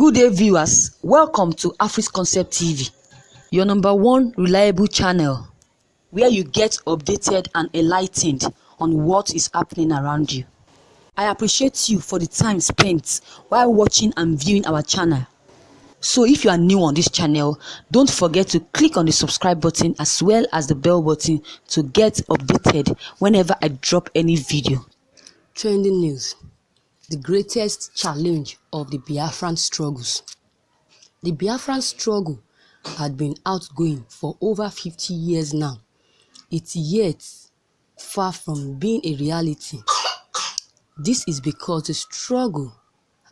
Good day, viewers. Welcome to Afris Concept TV, your number one reliable channel where you get updated and enlightened on what is happening around you. I appreciate you for the time spent while watching and viewing our channel. So if you are new on this channel, don't forget to click on the subscribe button as well as the bell button to get updated whenever I drop any video. Trending news: the greatest challenge of the Biafran struggles. The Biafran struggle had been outgoing for over 50 years now. It's yet far from being a reality. This is because the struggle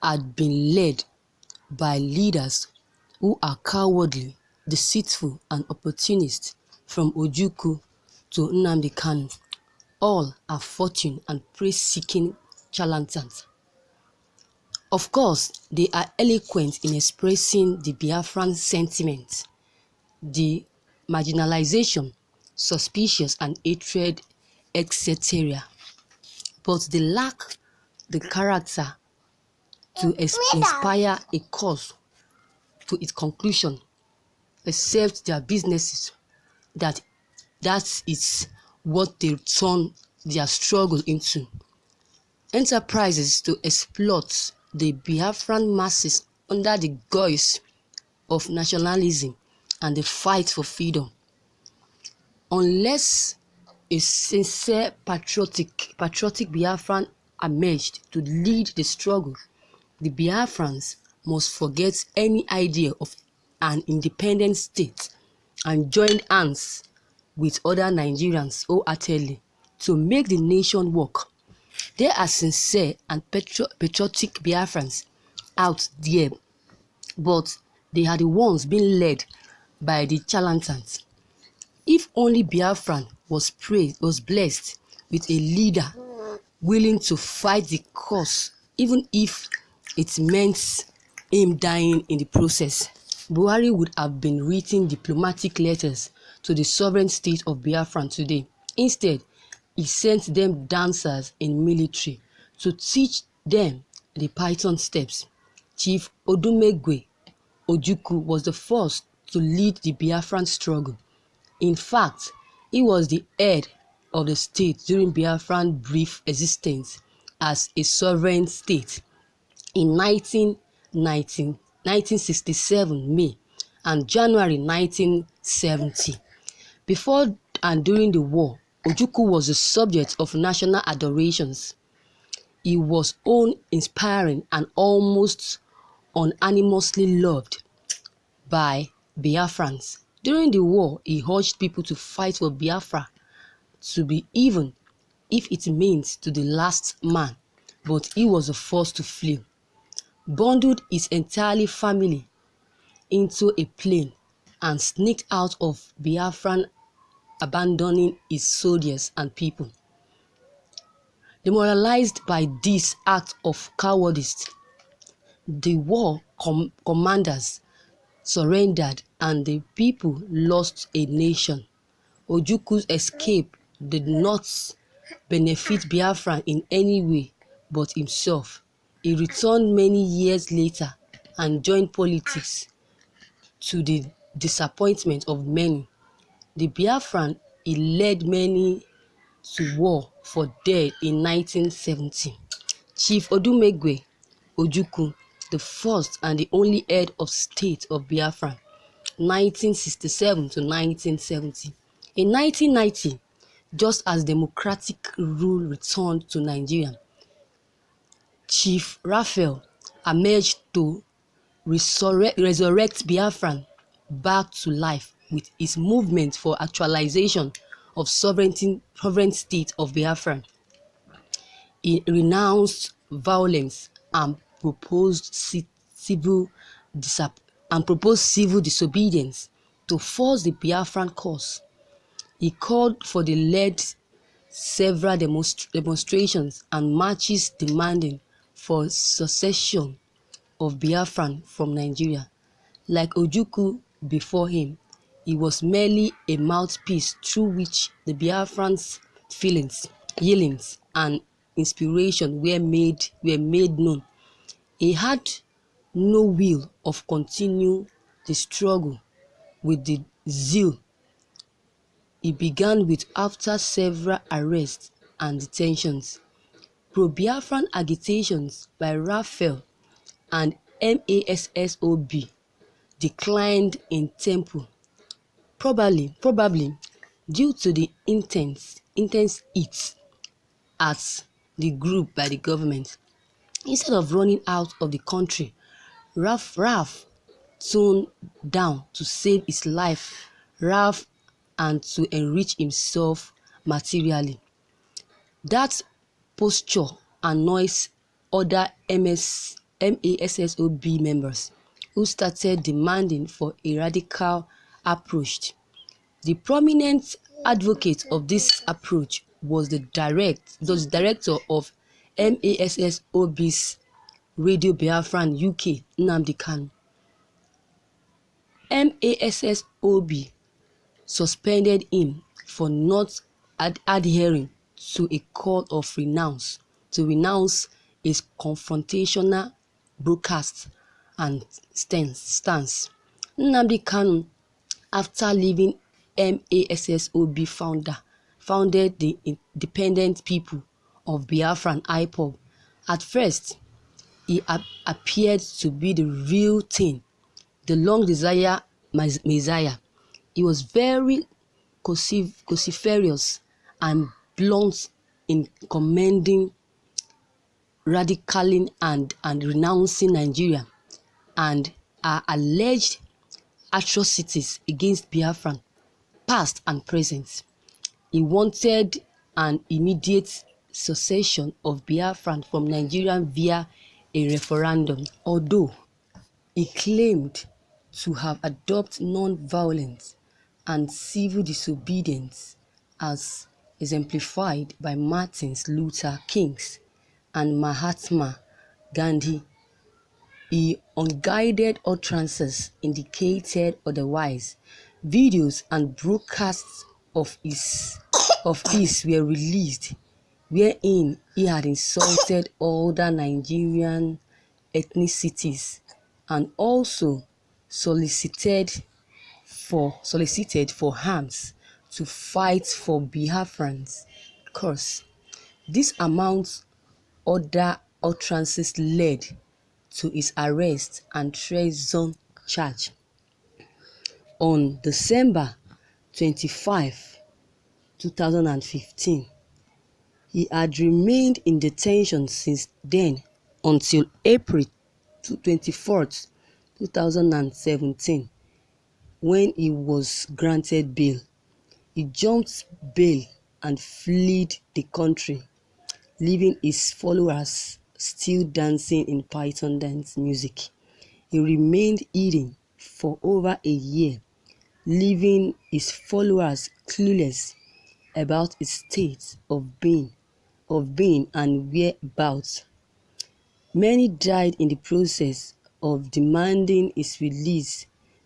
had been led by leaders who are cowardly, deceitful, and opportunists, from Ojukwu to Nnamdi KANU. All are fortune and praise-seeking charlatans. Of course, they are eloquent in expressing the Biafran sentiment, the marginalization, suspicion, and hatred, etc. But they lack the character to inspire a cause to its conclusion, except their businesses. That is what they turn their struggle into. Enterprises to exploit the Biafran masses under the guise of nationalism and the fight for freedom. Unless a sincere patriotic Biafran emerged to lead the struggle, the Biafrans must forget any idea of an independent state and join hands with other Nigerians wholeheartedly to make the nation work. There are sincere and patriotic Biafrans out there, but they are the ones being led by the charlatans. If only Biafran was blessed with a leader willing to fight the cause, even if it meant him dying in the process, Buhari would have been writing diplomatic letters to the sovereign state of Biafran today. Instead, he sent them dancers in military to teach them the Python steps. Chief Odumegwe Ojukwu was the first to lead the Biafran struggle. In fact, he was the head of the state during Biafran's brief existence as a sovereign state in 1967 May and January 1970. Before and during the war, Ojukwu was the subject of national adorations. He was awe-inspiring and almost unanimously loved by Biafrans. During the war, he urged people to fight for Biafra, to be even if it means to the last man, but he was the first to flee. Bundled his entire family into a plane and sneaked out of Biafran, abandoning his soldiers and people. Demoralized by this act of cowardice, the war commanders surrendered and the people lost a nation. Ojukwu's escape did not benefit Biafra in any way but himself. He returned many years later and joined politics, to the disappointment of many. The Biafran he led many to war for dead in 1970. Chief Odumegwe Ojukwu, the first and the only head of state of Biafra, 1967 to 1970. In 1990, just as democratic rule returned to Nigeria, Chief Raphael emerged to resurrect Biafran back to life with his movement for actualization of sovereign state of Biafra. He renounced violence and proposed civil disobedience to force the Biafran cause. He called for the led several demonstrations and marches demanding for secession of Biafran from Nigeria. Like Ojukwu before him, he was merely a mouthpiece through which the Biafrans' feelings, and inspiration were made known. He had no will of continue the struggle with the zeal it began with after several arrests and detentions. Pro-Biafran agitations by Raphael and MASSOB declined in tempo, probably due to the intense heat at the group by the government. Instead of running out of the country, Raf toned down to save his life and to enrich himself materially. That posture annoys other MASSOB members who started demanding for a radical approach. The prominent advocate of this approach was the director of MASSOB's Radio Biafran UK, Nnamdi KANU. MASSOB suspended him for not adhering to a call of renounce his confrontational broadcast and stance. Nnamdi KANU, after leaving MASSOB founded the Independent People of Biafra IPOB. At first, he appeared to be the real thing, the long-desired Messiah. He was very vociferous and blunt in commending radicalism and renouncing Nigeria and alleged atrocities against Biafran, past and present. He wanted an immediate secession of Biafran from Nigeria via a referendum, although he claimed to have adopted non-violence and civil disobedience as exemplified by Martin Luther King and Mahatma Gandhi. His unguided utterances indicated otherwise. Videos and broadcasts of his were released, wherein he had insulted other Nigerian ethnicities and also solicited for arms to fight for Biafran's cause. This amount other utterances led to his arrest and treason charge. On December 25, 2015, he had remained in detention since then until April 24, 2017, when he was granted bail. He jumped bail and fled the country, leaving his followers still dancing in Python dance music. He remained hidden for over a year, leaving his followers clueless about his state of being and whereabouts. Many died in the process of demanding his release,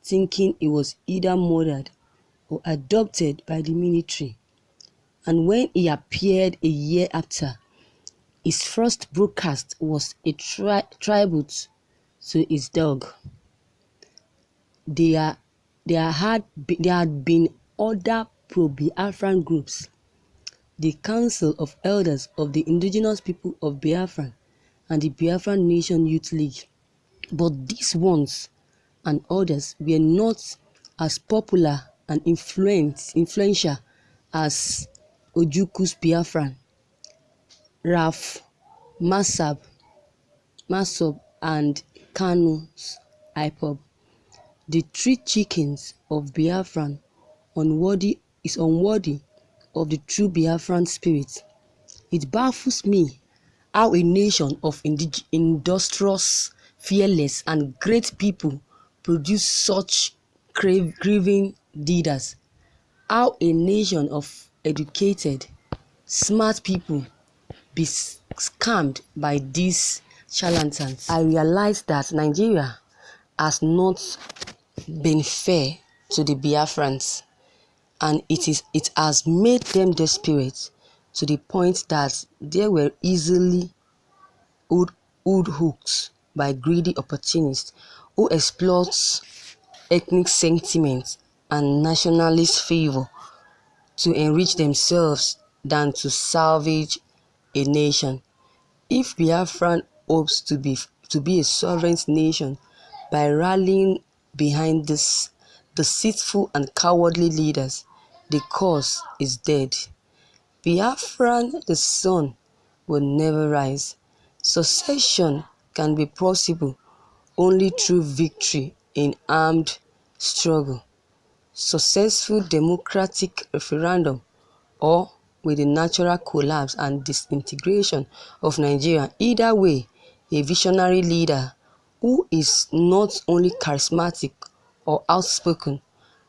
thinking he was either murdered or adopted by the military. And when he appeared a year after, his first broadcast was a tribute to his dog. There had been other pro-Biafran groups, the Council of Elders of the Indigenous People of Biafra and the Biafran Nation Youth League, but these ones and others were not as popular and influential as Ojuku's Biafran, Raf Masob and KANU's IPOB. The three chickens of Biafran is unworthy of the true Biafran spirit. It baffles me how a nation of industrious, fearless, and great people produce such craving leaders. How a nation of educated, smart people be scammed by these charlatans. I realize that Nigeria has not been fair to the Biafrans, and it has made them desperate to the point that they were easily hooked by greedy opportunists who exploit ethnic sentiment and nationalist fervor to enrich themselves than to salvage a nation. If Biafra hopes to be a sovereign nation by rallying behind these deceitful and cowardly leaders, the cause is dead. Biafran, the sun, will never rise. Succession can be possible only through victory in armed struggle, successful democratic referendum, or with the natural collapse and disintegration of Nigeria. Either way, a visionary leader who is not only charismatic or outspoken,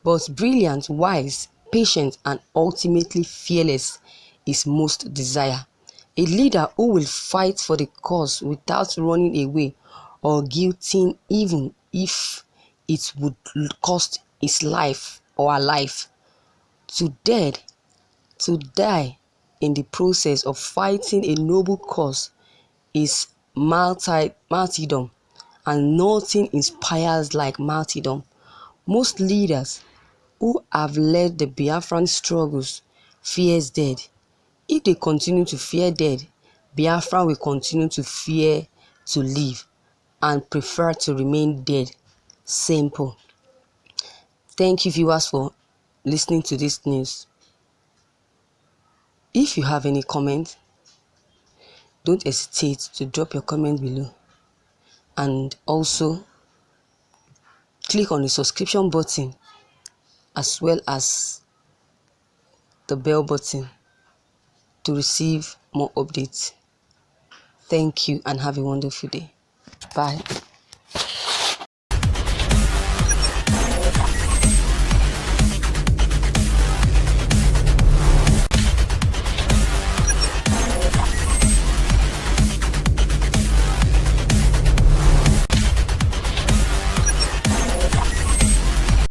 but brilliant, wise, patient, and ultimately fearless is most desired. A leader who will fight for the cause without running away or guilting, even if it would cost his life or her life. To die in the process of fighting a noble cause is martyrdom, and nothing inspires like martyrdom. Most leaders who have led the Biafran struggles fears death. If they continue to fear death, Biafra will continue to fear to live and prefer to remain dead. Simple. Thank you, viewers, for listening to this news. If you have any comment, don't hesitate to drop your comment below, and also click on the subscription button as well as the bell button to receive more updates. Thank you and have a wonderful day. Bye.